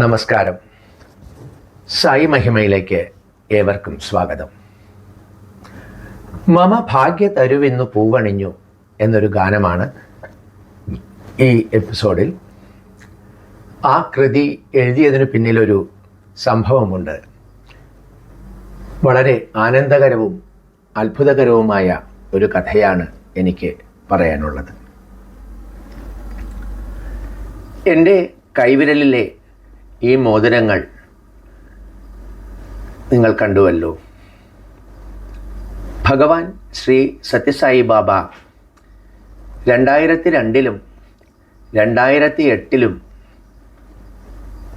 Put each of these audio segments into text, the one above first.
നമസ്കാരം. സായി മഹിമയിലേക്ക് ഏവർക്കും സ്വാഗതം. മമ ഭാഗ്യ തരുവിന്നു പൂവണിഞ്ഞു എന്നൊരു ഗാനമാണ് ഈ എപ്പിസോഡിൽ. ആ കൃതി എഴുതിയതിനു പിന്നിലൊരു സംഭവമുണ്ട്. വളരെ ആനന്ദകരവും അത്ഭുതകരവുമായ ഒരു കഥയാണ് എനിക്ക് പറയാനുള്ളത്. എൻ്റെ കൈവിരലിലെ ഈ മോതിരങ്ങൾ നിങ്ങൾ കണ്ടുവല്ലോ. ഭഗവാൻ ശ്രീ സത്യസായി ബാബ 2002 2008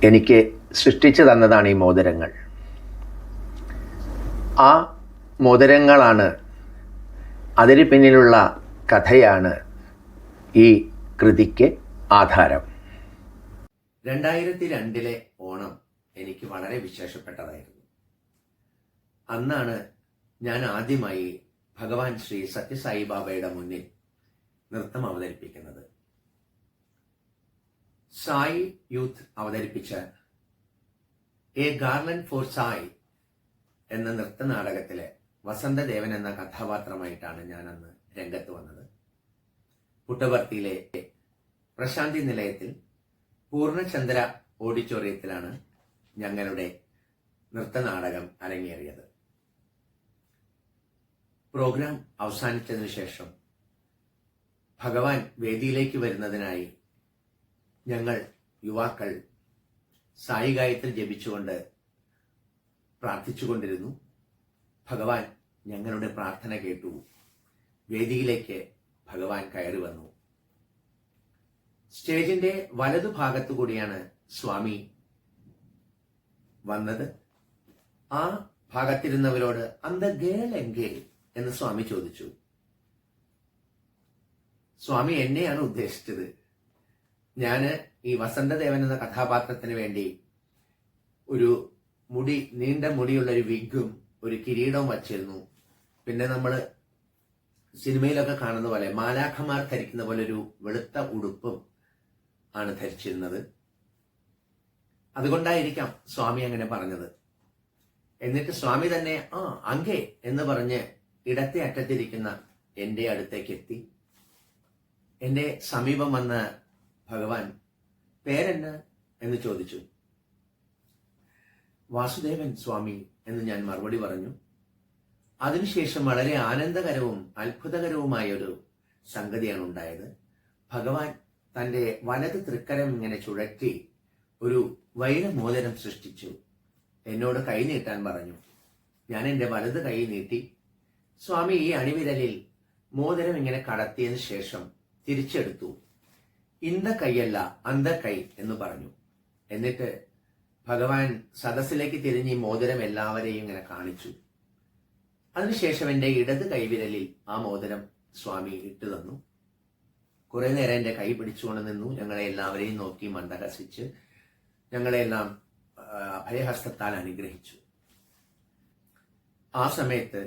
എനിക്ക് സൃഷ്ടിച്ചു തന്നതാണ് ഈ മോതിരങ്ങൾ. ആ മോതിരങ്ങളാണ്, അതിന് പിന്നിലുള്ള കഥയാണ് ഈ കൃതിക്ക് ആധാരം. 2002 ഓണം എനിക്ക് വളരെ വിശേഷപ്പെട്ടതായിരുന്നു. അന്നാണ് ഞാൻ ആദ്യമായി ഭഗവാൻ ശ്രീ സത്യസായി ബാബയുടെ മുന്നിൽ നൃത്തം അവതരിപ്പിക്കുന്നത്. സായി യൂത്ത് അവതരിപ്പിച്ച എ ഗാർലൻഡ് ഫോർ സായി എന്ന നൃത്തനാടകത്തിലെ വസന്തദേവൻ എന്ന കഥാപാത്രമായിട്ടാണ് ഞാൻ അന്ന് രംഗത്ത് വന്നത്. പുട്ടപർത്തിയിലെ പ്രശാന്തി നിലയത്തിൽ പൂർണ്ണചന്ദ്ര ഓഡിറ്റോറിയത്തിലാണ് ഞങ്ങളുടെ നൃത്തനാടകം അരങ്ങേറിയത്. പ്രോഗ്രാം അവസാനിച്ചതിനു ശേഷം ഭഗവാൻ വേദിയിലേക്ക് വരുന്നതിനായി ഞങ്ങൾ യുവാക്കൾ സായി ഗായത്രി ജപിച്ചുകൊണ്ട് പ്രാർത്ഥിച്ചുകൊണ്ടിരുന്നു. ഭഗവാൻ ഞങ്ങളുടെ പ്രാർത്ഥന കേട്ടു. വേദിയിലേക്ക് ഭഗവാൻ കയറി വന്നു. സ്റ്റേജിന്റെ വലതുഭാഗത്തു കൂടിയാണ് സ്വാമി വന്നത്. ആ ഭാഗത്തിരുന്നവരോട് അന്ത ഗേൾ എങ്കേ എന്ന് സ്വാമി ചോദിച്ചു. സ്വാമി എന്നെയാണ് ഉദ്ദേശിച്ചത്. ഞാന് ഈ വസന്തദേവൻ എന്ന കഥാപാത്രത്തിന് വേണ്ടി ഒരു നീണ്ട മുടിയുള്ള ഒരു വിഗും ഒരു കിരീടവും വച്ചിരുന്നു. പിന്നെ നമ്മള് സിനിമയിലൊക്കെ കാണുന്ന പോലെ മാലാഖമാർ ധരിക്കുന്ന പോലെ ഒരു വെളുത്ത ഉടുപ്പും ആണ് ധരിച്ചിരുന്നത്. അതുകൊണ്ടായിരിക്കാം സ്വാമി അങ്ങനെ പറഞ്ഞത്. എന്നിട്ട് സ്വാമി തന്നെ അങ്കേ എന്ന് പറഞ്ഞ് ഇടത്തെ അറ്റത്തിരിക്കുന്ന എൻ്റെ അടുത്തേക്ക് എത്തി. എൻ്റെ സമീപം വന്ന ഭഗവാൻ പേരെന്ന എന്ന് ചോദിച്ചു. വാസുദേവൻ സ്വാമി എന്ന് ഞാൻ മറുപടി പറഞ്ഞു. അതിനുശേഷം വളരെ ആനന്ദകരവും അത്ഭുതകരവുമായ ഒരു സംഗതിയാണ് ഉണ്ടായത്. ഭഗവാൻ തൻ്റെ വലത് തൃക്കരം ഇങ്ങനെ ചുഴറ്റി ഒരു വൈരമോതിരം സൃഷ്ടിച്ചു. എന്നോട് കൈ നീട്ടാൻ പറഞ്ഞു. ഞാൻ എൻ്റെ വലത് കൈ നീട്ടി. സ്വാമി ഈ അണിവിരലിൽ മോതിരം ഇങ്ങനെ കടത്തിയതിനു ശേഷം തിരിച്ചെടുത്തു. ഇന്ത കൈയല്ല അന്ത കൈ എന്ന് പറഞ്ഞു. എന്നിട്ട് ഭഗവാൻ സദസ്സിലേക്ക് തിരിഞ്ഞ് ഈ മോതിരം എല്ലാവരെയും ഇങ്ങനെ കാണിച്ചു. അതിനുശേഷം എൻ്റെ ഇടത് കൈവിരലിൽ ആ മോതിരം സ്വാമി ഇട്ടു തന്നു. കുറെ നേരം എൻ്റെ കൈ പിടിച്ചുകൊണ്ട് നിന്നു. ഞങ്ങളെ എല്ലാവരെയും നോക്കി മന്ദഹസിച്ച് ഞങ്ങളെല്ലാം അഭയഹസ്തത്താൽ അനുഗ്രഹിച്ചു. ആ സമയത്ത്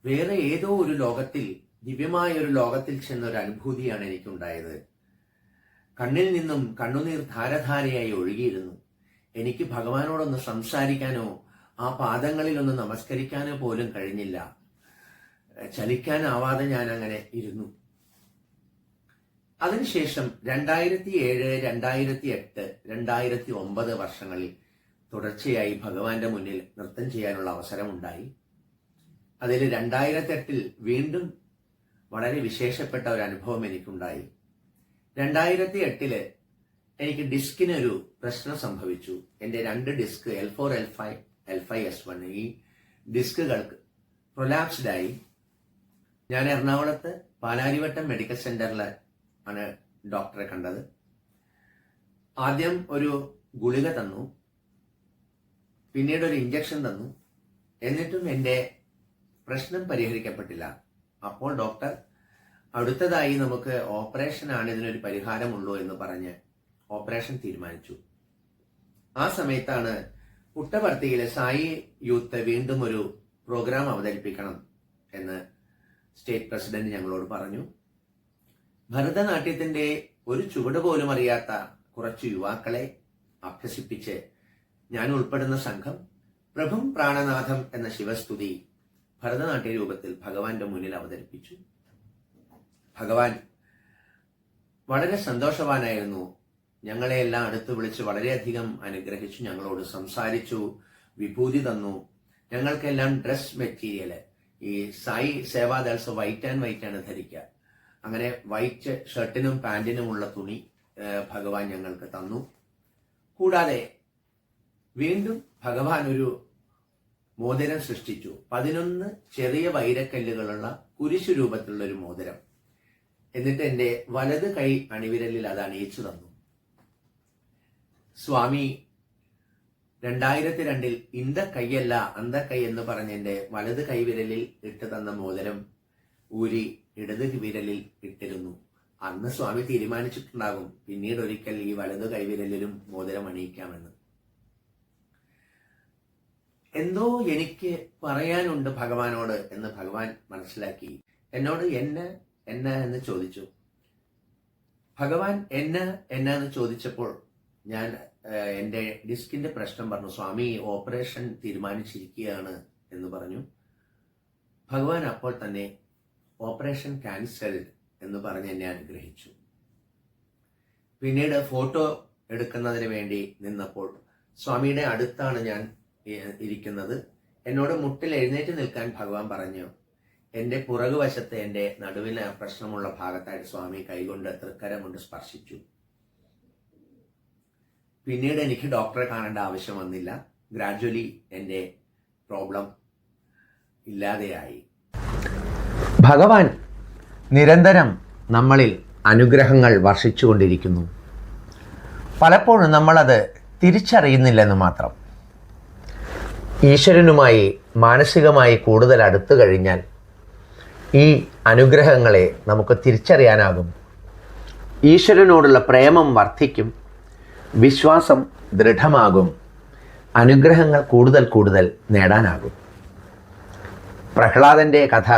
വേറെ ഏതോ ഒരു ലോകത്തിൽ, ദിവ്യമായ ഒരു ലോകത്തിൽ ചെന്നൊരു അനുഭൂതിയാണ് എനിക്കുണ്ടായത്. കണ്ണിൽ നിന്നും കണ്ണുനീർ ധാരധാരയായി ഒഴുകിയിരുന്നു. എനിക്ക് ഭഗവാനോടൊന്ന് സംസാരിക്കാനോ ആ പാദങ്ങളിൽ ഒന്ന് നമസ്കരിക്കാനോ പോലും കഴിഞ്ഞില്ല. ചലിക്കാനാവാതെ ഞാൻ അങ്ങനെ ഇരുന്നു. അതിനുശേഷം 2007, 2008, 2009 വർഷങ്ങളിൽ തുടർച്ചയായി ഭഗവാന്റെ മുന്നിൽ നൃത്തം ചെയ്യാനുള്ള അവസരമുണ്ടായി. അതിൽ 2008 വീണ്ടും വളരെ വിശേഷപ്പെട്ട ഒരു അനുഭവം എനിക്കുണ്ടായി. 2008 എനിക്ക് ഡിസ്കിനൊരു പ്രശ്നം സംഭവിച്ചു. എൻ്റെ 2 ഡിസ്ക് L4, L5, L5S1 ഈ ഡിസ്കുകൾക്ക് പ്രൊലാപ്സ്ഡായി. ഞാൻ എറണാകുളത്ത് പാലാരിവട്ടം മെഡിക്കൽ സെന്ററിൽ ആണ് ഡോക്ടറെ കണ്ടത്. ആദ്യം ഒരു ഗുളിക തന്നു, പിന്നീട് ഒരു ഇഞ്ചക്ഷൻ തന്നു. എന്നിട്ടും എൻ്റെ പ്രശ്നം പരിഹരിക്കപ്പെട്ടില്ല. അപ്പോൾ ഡോക്ടർ അടുത്തതായി നമുക്ക് ഓപ്പറേഷനാണ് ഇതിനൊരു പരിഹാരമുള്ളൂ എന്ന് പറഞ്ഞ് ഓപ്പറേഷൻ തീരുമാനിച്ചു. ആ സമയത്താണ് പുട്ടപർത്തിയിലെ സായി യൂത്ത് വീണ്ടും ഒരു പ്രോഗ്രാം അവതരിപ്പിക്കണം എന്ന് സ്റ്റേറ്റ് പ്രസിഡന്റ് ഞങ്ങളോട് പറഞ്ഞു. ഭരതനാട്യത്തിന്റെ ഒരു ചുവട് പോലും അറിയാത്ത കുറച്ച് യുവാക്കളെ അഭ്യസിപ്പിച്ച് ഞാൻ ഉൾപ്പെടുന്ന സംഘം പ്രഭും പ്രാണനാഥം എന്ന ശിവസ്തുതി ഭരതനാട്യ രൂപത്തിൽ ഭഗവാന്റെ മുന്നിൽ അവതരിപ്പിച്ചു. ഭഗവാൻ വളരെ സന്തോഷവാനായിരുന്നു. ഞങ്ങളെയെല്ലാം അടുത്ത് വിളിച്ച് വളരെയധികം അനുഗ്രഹിച്ചു, ഞങ്ങളോട് സംസാരിച്ചു, വിഭൂതി തന്നു. ഞങ്ങൾക്കെല്ലാം ഡ്രസ് മെറ്റീരിയല് ഈ സായി സേവാദൾസ് വൈറ്റ് ആൻഡ് വൈറ്റ് ആണ് ധരിക്കുക. അങ്ങനെ വൈറ്റ് ഷർട്ടിനും പാന്റിനുമുള്ള തുണി ഭഗവാൻ ഞങ്ങൾക്ക് തന്നു. കൂടാതെ വീണ്ടും ഭഗവാൻ ഒരു മോതിരം സൃഷ്ടിച്ചു. 11 ചെറിയ വൈരക്കല്ലുകളുള്ള കുരിശു രൂപത്തിലുള്ള ഒരു മോതിരം. എന്നിട്ട് എൻ്റെ വലത് കൈ അണിവിരലിൽ അത് അണിയിച്ചു തന്നു. സ്വാമി 2002 ഇന്ത കൈയല്ല അന്ത കൈ എന്ന് പറഞ്ഞ് എൻ്റെ വലത് കൈവിരലിൽ ഇട്ട് തന്ന മോതിരം ഊരി ഇടത് വിരലിൽ ഇട്ടിരുന്നു. അന്ന് സ്വാമി തീരുമാനിച്ചിട്ടുണ്ടാകും പിന്നീട് ഒരിക്കൽ ഈ വലത് കൈവിരലിലും മോതിരം അണിയിക്കാമെന്ന്. എന്തോ എനിക്ക് പറയാനുണ്ട് ഭഗവാനോട് എന്ന് ഭഗവാൻ മനസ്സിലാക്കി എന്നോട് എന്നെ എന്ന് ചോദിച്ചു. ഭഗവാൻ എന്നെ എന്ന് ചോദിച്ചപ്പോൾ ഞാൻ എൻ്റെ ഡിസ്കിന്റെ പ്രശ്നം പറഞ്ഞു. സ്വാമി ഓപ്പറേഷൻ തീരുമാനിച്ചിരിക്കുകയാണ് എന്ന് പറഞ്ഞു. ഭഗവാൻ അപ്പോൾ തന്നെ ഓപ്പറേഷൻ ക്യാൻസൽഡ് എന്ന് പറഞ്ഞ് എന്നെ അനുഗ്രഹിച്ചു. പിന്നീട് ഫോട്ടോ എടുക്കുന്നതിന് വേണ്ടി നിന്നപ്പോൾ സ്വാമിയുടെ അടുത്താണ് ഞാൻ ഇരിക്കുന്നത്. എന്നോട് മുട്ടിൽ എഴുന്നേറ്റ് നിൽക്കാൻ ഭഗവാൻ പറഞ്ഞു. എൻ്റെ പുറകുവശത്ത് എൻ്റെ നടുവിന് പ്രശ്നമുള്ള ഭാഗത്തായിട്ട് സ്വാമി കൈകൊണ്ട് തൃക്കരം കൊണ്ട് സ്പർശിച്ചു. പിന്നീട് എനിക്ക് ഡോക്ടറെ കാണേണ്ട ആവശ്യം വന്നില്ല. ഗ്രാജുവലി എൻ്റെ പ്രോബ്ലം ഇല്ലാതെയായി. ഭഗവാൻ നിരന്തരം നമ്മളിൽ അനുഗ്രഹങ്ങൾ വർഷിച്ചുകൊണ്ടിരിക്കുന്നു. പലപ്പോഴും നമ്മളത് തിരിച്ചറിയുന്നില്ലെന്ന് മാത്രം. ഈശ്വരനുമായി മാനസികമായി കൂടുതൽ അടുത്തു കഴിഞ്ഞാൽ ഈ അനുഗ്രഹങ്ങളെ നമുക്ക് തിരിച്ചറിയാനാകും. ഈശ്വരനോടുള്ള പ്രേമം വർദ്ധിക്കും, വിശ്വാസം ദൃഢമാകും, അനുഗ്രഹങ്ങൾ കൂടുതൽ കൂടുതൽ നേടാനാകും. പ്രഹ്ലാദൻ്റെ കഥ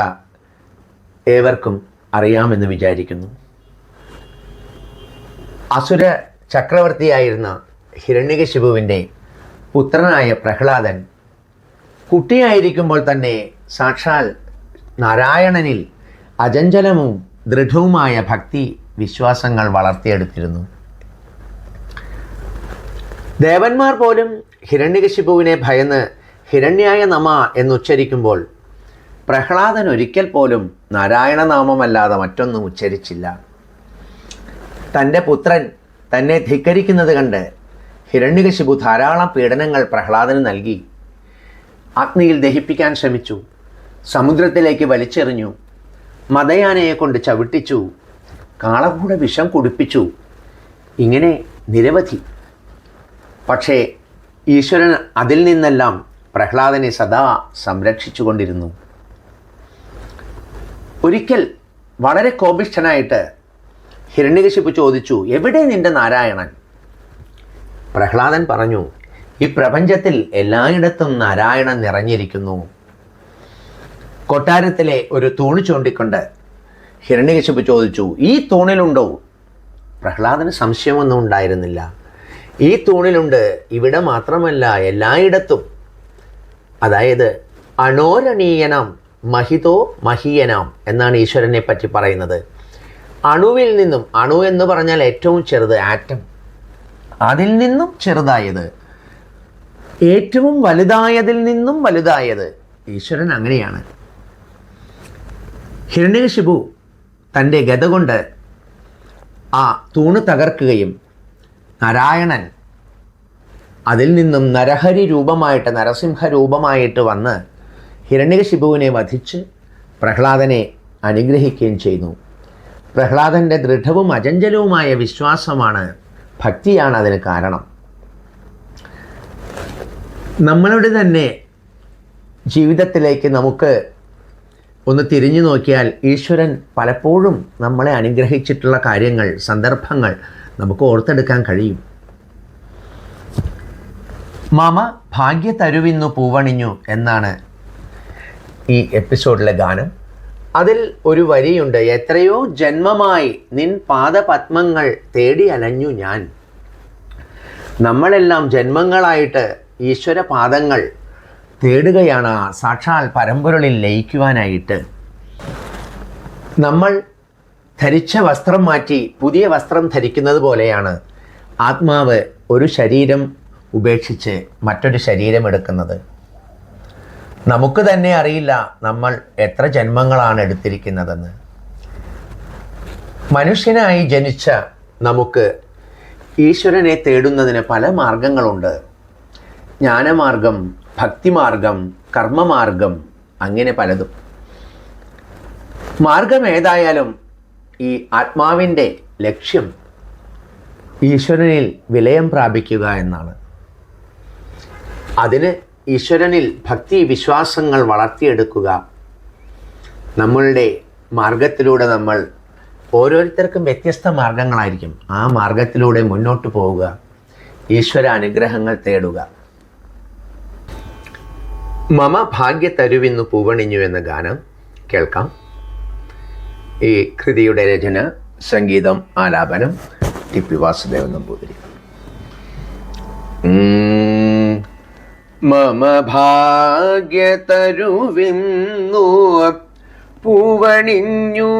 ഏവർക്കും അറിയാമെന്ന് വിചാരിക്കുന്നു. അസുര ചക്രവർത്തിയായിരുന്ന ഹിരണ്യകശിപുവിൻ്റെ പുത്രനായ പ്രഹ്ലാദൻ കുട്ടിയായിരിക്കുമ്പോൾ തന്നെ സാക്ഷാൽ നാരായണനിൽ അചഞ്ചലവും ദൃഢവുമായ ഭക്തി വിശ്വാസങ്ങൾ വളർത്തിയെടുത്തിരുന്നു. ദേവന്മാർ പോലും ഹിരണ്യകശിപുവിനെ ഭയന്ന് ഹിരണ്യായ നമ എന്നുച്ചരിക്കുമ്പോൾ പ്രഹ്ലാദൻ ഒരിക്കൽ പോലും നാരായണനാമമല്ലാതെ മറ്റൊന്നും ഉച്ചരിച്ചില്ല. തൻ്റെ പുത്രൻ തന്നെ ധിക്കരിക്കുന്നത് കണ്ട് ഹിരണ്യകശിപു ധാരാളം പീഡനങ്ങൾ പ്രഹ്ലാദന് നൽകി. അഗ്നിയിൽ ദഹിപ്പിക്കാൻ ശ്രമിച്ചു, സമുദ്രത്തിലേക്ക് വലിച്ചെറിഞ്ഞു, മദയാനയെ കൊണ്ട് ചവിട്ടിച്ചു, കാളകൂടെ വിഷം കുടിപ്പിച്ചു. ഇങ്ങനെ നിരവധി. പക്ഷേ ഈശ്വരൻ അതിൽ നിന്നെല്ലാം പ്രഹ്ലാദനെ സദാ സംരക്ഷിച്ചുകൊണ്ടിരുന്നു. ഒരിക്കൽ വളരെ കോപിഷ്ഠനായിട്ട് ഹിരണ്യകശിപു ചോദിച്ചു, എവിടെ നിന്റെ നാരായണൻ? പ്രഹ്ലാദൻ പറഞ്ഞു, ഈ പ്രപഞ്ചത്തിൽ എല്ലായിടത്തും നാരായണൻ നിറഞ്ഞിരിക്കുന്നു. കൊട്ടാരത്തിലെ ഒരു തൂണ് ചൂണ്ടിക്കൊണ്ട് ഹിരണ്യകശിപു ചോദിച്ചു, ഈ തൂണിലുണ്ടോ? പ്രഹ്ലാദന് സംശയമൊന്നും ഉണ്ടായിരുന്നില്ല. ഈ തൂണിലുണ്ട്, ഇവിടെ മാത്രമല്ല എല്ലായിടത്തും. അതായത് അണോരണീയനാം മഹിതോ മഹീയനാം എന്നാണ് ഈശ്വരനെ പറ്റി പറയുന്നത്. അണുവിൽ നിന്നും, അണു എന്ന് പറഞ്ഞാൽ ഏറ്റവും ചെറുത്, ആറ്റം, അതിൽ നിന്നും ചെറുതായത്, ഏറ്റവും വലുതായതിൽ നിന്നും വലുതായത്. ഈശ്വരൻ അങ്ങനെയാണ്. ഹിരണ്യകശിപു തൻ്റെ ഗദ കൊണ്ട് ആ തൂണ് തകർക്കുകയും നാരായണൻ അതിൽ നിന്നും നരഹരി രൂപമായിട്ട്, നരസിംഹ രൂപമായിട്ട് വന്ന് ഹിരണ്യകശിപുവിനെ വധിച്ച് പ്രഹ്ലാദനെ അനുഗ്രഹിക്കുകയും ചെയ്തു. പ്രഹ്ലാദൻ്റെ ദൃഢവും അചഞ്ചലവുമായ വിശ്വാസമാണ്, ഭക്തിയാണ് അതിന് കാരണം. നമ്മളുടെ തന്നെ ജീവിതത്തിലേക്ക് നമുക്ക് ഒന്ന് തിരിഞ്ഞു നോക്കിയാൽ ഈശ്വരൻ പലപ്പോഴും നമ്മളെ അനുഗ്രഹിച്ചിട്ടുള്ള കാര്യങ്ങൾ, സന്ദർഭങ്ങൾ നമുക്ക് ഓർത്തെടുക്കാൻ കഴിയും. മമ ഭാഗ്യ തരുവിന്നു പൂവണിഞ്ഞു എന്നാണ് ഈ എപ്പിസോഡിലെ ഗാനം. അതിൽ ഒരു വരിയുണ്ട്, എത്രയോ ജന്മമായി നിൻ പാദപത്മങ്ങൾ തേടി അലഞ്ഞു ഞാൻ. നമ്മളെല്ലാം ജന്മങ്ങളായിട്ട് ഈശ്വര പാദങ്ങൾ തേടുകയാണ് സാക്ഷാൽ പരമ്പൊരുളിൽ ലയിക്കുവാനായിട്ട്. നമ്മൾ ധരിച്ച വസ്ത്രം മാറ്റി പുതിയ വസ്ത്രം ധരിക്കുന്നത് പോലെയാണ് ആത്മാവ് ഒരു ശരീരം ഉപേക്ഷിച്ച് മറ്റൊരു ശരീരം എടുക്കുന്നത്. നമുക്ക് തന്നെ അറിയില്ല നമ്മൾ എത്ര ജന്മങ്ങളാണ് എടുത്തിരിക്കുന്നതെന്ന്. മനുഷ്യനായി ജനിച്ച നമുക്ക് ഈശ്വരനെ തേടുന്നതിന് പല മാർഗങ്ങളുണ്ട്. ജ്ഞാനമാർഗം, ഭക്തിമാർഗം, കർമ്മമാർഗം, അങ്ങനെ പലതും. മാർഗം ഏതായാലും ഈ ആത്മാവിൻ്റെ ലക്ഷ്യം ഈശ്വരനിൽ വിലയം പ്രാപിക്കുക എന്നാണ്. അതിന് ഈശ്വരനിൽ ഭക്തി വിശ്വാസങ്ങൾ വളർത്തിയെടുക്കുക. നമ്മളുടെ മാർഗത്തിലൂടെ നമ്മൾ ഓരോരുത്തർക്കും വ്യത്യസ്ത മാർഗങ്ങളായിരിക്കും. ആ മാർഗത്തിലൂടെ മുന്നോട്ട് പോവുക, ഈശ്വര അനുഗ്രഹങ്ങൾ തേടുക. മമ ഭാഗ്യ തരുവിന്നു പൂവണിഞ്ഞു എന്ന ഗാനം കേൾക്കാം. ഈ കൃതിയുടെ രചന, സംഗീതം, ആലാപനം ടി.പി. വാസുദേവൻ നമ്പൂതിരി. മമ ഭാഗ്യ തരുവിന്നു പൂവണിഞ്ഞു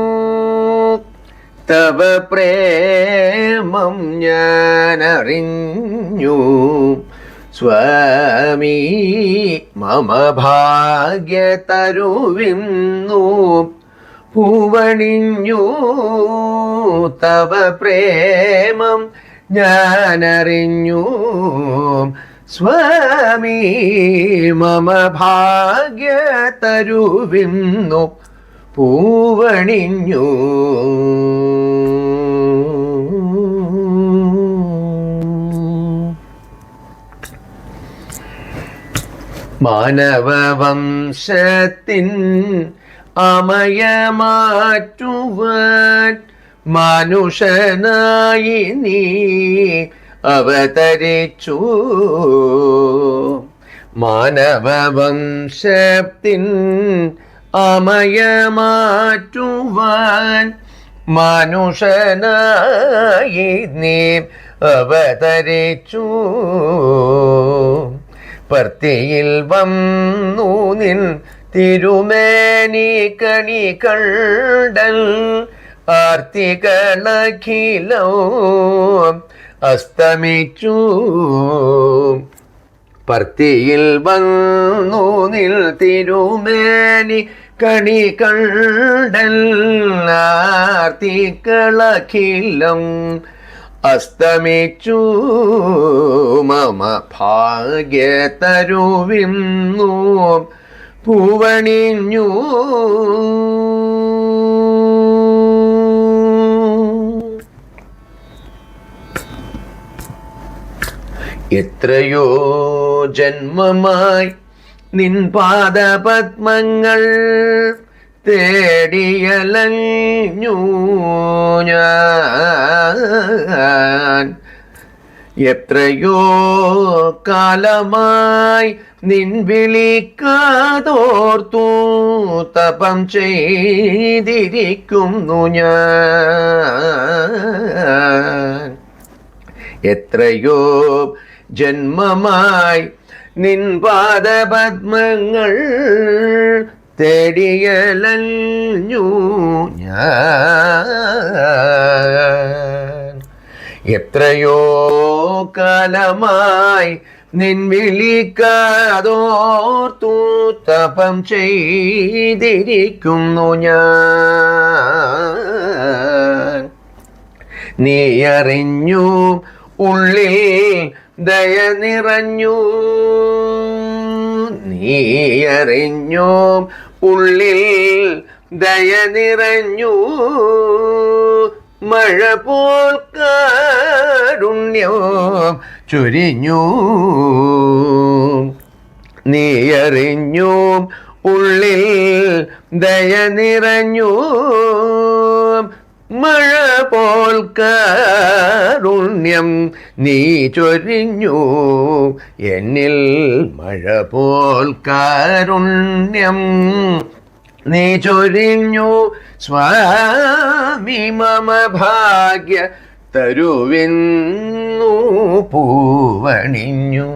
തവ പ്രേമം ഞാനറിഞ്ഞു സ്വാമി. മമ ഭാഗ്യ തരുവിന്നു പൂവണിഞ്ഞു തവ പ്രേമം ഞാനറിഞ്ഞു സ്വാമി. മമ ഭാഗ്യ തരുവിന്നു പൂവണിഞ്ഞു. മാനവവംശത്തിൻ അമയമാറ്റുവാൻ മനുഷ്യനായി നീ അവതരിച്ചു. മാനവവംശത്തിൻ അമയമാറ്റുവാൻ മനുഷ്യനായി നീ അവതരിച്ചു. പർത്തിയിൽ വന്നു നിൻ തിരുമേനി കണി കണ്ടൽ ആർത്തികളഖിലോ അസ്തമിച്ചു. പർത്തിയിൽ വന്നു നിൽ തിരുമേനി കണി കണ്ടൽ ആർത്തികളഖിലം അസ്തമിച്ചു. മമ ഭാഗ്യ തരുവിന്നു പൂവണിഞ്ഞു. എത്രയോ ജന്മമായി നിൻ പാദപത്മങ്ങൾ തേടിയലഞ്ഞു ഞാൻ. എത്രയോ കാലമായി നിൻ വിളിക്കാതോർത്തു തപം ചെയ്തിരിക്കുന്നു ഞാൻ. എത്രയോ ജന്മമായി നിൻ പാദപത്മങ്ങൾ തേടിയലഞ്ഞു ഞാൻ. എത്രയോ കാലമായി നിൻ വിളിക്കാതോർത്തു തപം ചെയ്തിരിക്കുന്നു ഞാൻ. നീ അറിഞ്ഞു ഉള്ളിൽ ദയ നിറഞ്ഞു. നീ അറിഞ്ഞു ഉള്ളിൽ ദയ നിറഞ്ഞു. മഴ പോൽ കാരുണ്യം ചൊരിഞ്ഞു. നീ അറിഞ്ഞു ഉള്ളിൽ ദയ നിറഞ്ഞു. മഴ പോൽ കാരുണ്യം നീ ചൊരിഞ്ഞു എന്നിൽ. മഴ പോൽ കാരുണ്യം നീ ചൊരിഞ്ഞു സ്വാമി. മമ ഭാഗ്യ തരുവിന്നു പൂവണിഞ്ഞു.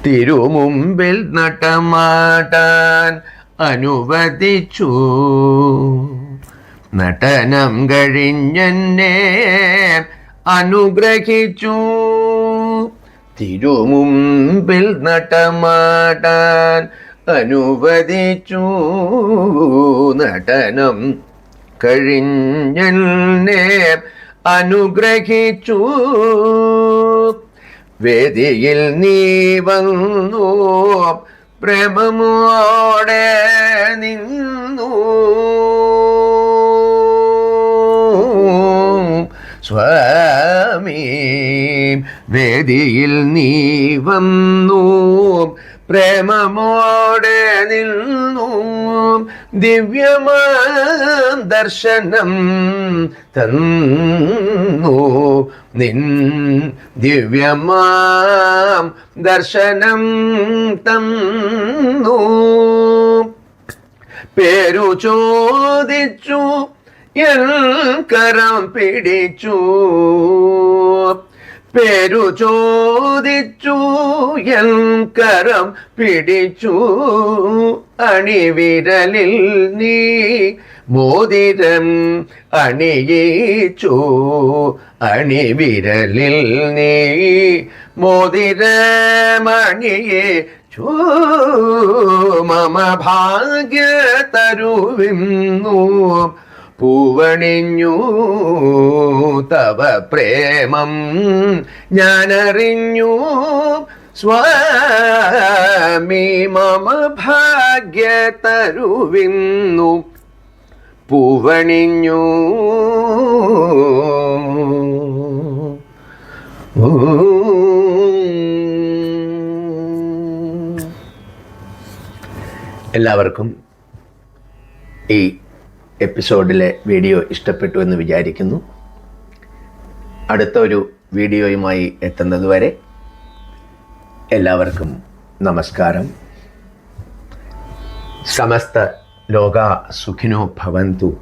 തിരുമുമ്പിൽ നടമാടാൻ അനുവദിച്ചു. നടനം കഴിഞ്ഞെന്നെ അനുഗ്രഹിച്ചു. തിരുമുമ്പിൽ നടമാടാൻ അനുവദിച്ചു. നടനം കഴിഞ്ഞെന്നെ അനുഗ്രഹിച്ചു. വേദിയിൽ നീ വന്നു പ്രേമമോടെ നിന്നു. സ്വാമി വേദിയിൽ നീ വന്നു പ്രേമമോടെ നിന്നു. ദിവ്യമാം ദർശനം തന്നു. നിൻ ദിവ്യമാം ദർശനം തന്നു. പേരു ചോദിച്ചു എൻ കരം പിടിച്ചു. പേരു ചോദിച്ചു എൻ കരം പിടിച്ചു. അണിവിരലിൽ നീ മോതിരം അണിയിച്ചു. അണിവിരലിൽ നീ മോതിരമണിയിച്ചു. മമ ഭാഗ്യ തരുവിന്നു പൂവണിഞ്ഞു. തവ പ്രേമം ഞാനറിഞ്ഞു. സ്വാമി മമ ഭാഗ്യ തരുവിന്നു പൂവണിഞ്ഞു. എല്ലാവർക്കും ഈ എപ്പിസോഡിലെ വീഡിയോ ഇഷ്ടപ്പെട്ടു എന്ന് വിചാരിക്കുന്നു. അടുത്ത ഒരു വീഡിയോയുമായി എത്തുന്നതുവരെ എല്ലാവർക്കും നമസ്കാരം. സമസ്ത ലോക സുഖിനോ ഭവന്തു.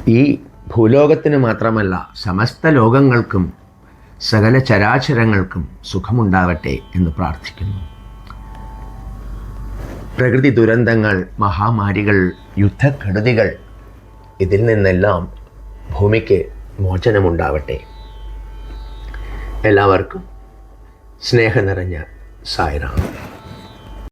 ഈ ഭൂലോകത്തിന് മാത്രമല്ല സമസ്ത ലോകങ്ങൾക്കും സകല ചരാചരങ്ങൾക്കും സുഖമുണ്ടാവട്ടെ എന്ന് പ്രാർത്ഥിക്കുന്നു. പ്രകൃതി ദുരന്തങ്ങൾ, മഹാമാരികൾ, യുദ്ധക്കെടുതികൾ, ഇതിൽ നിന്നെല്ലാം ഭൂമിക്ക് മോചനമുണ്ടാവട്ടെ. എല്ലാവർക്കും സ്നേഹം നിറഞ്ഞ സായിറാം.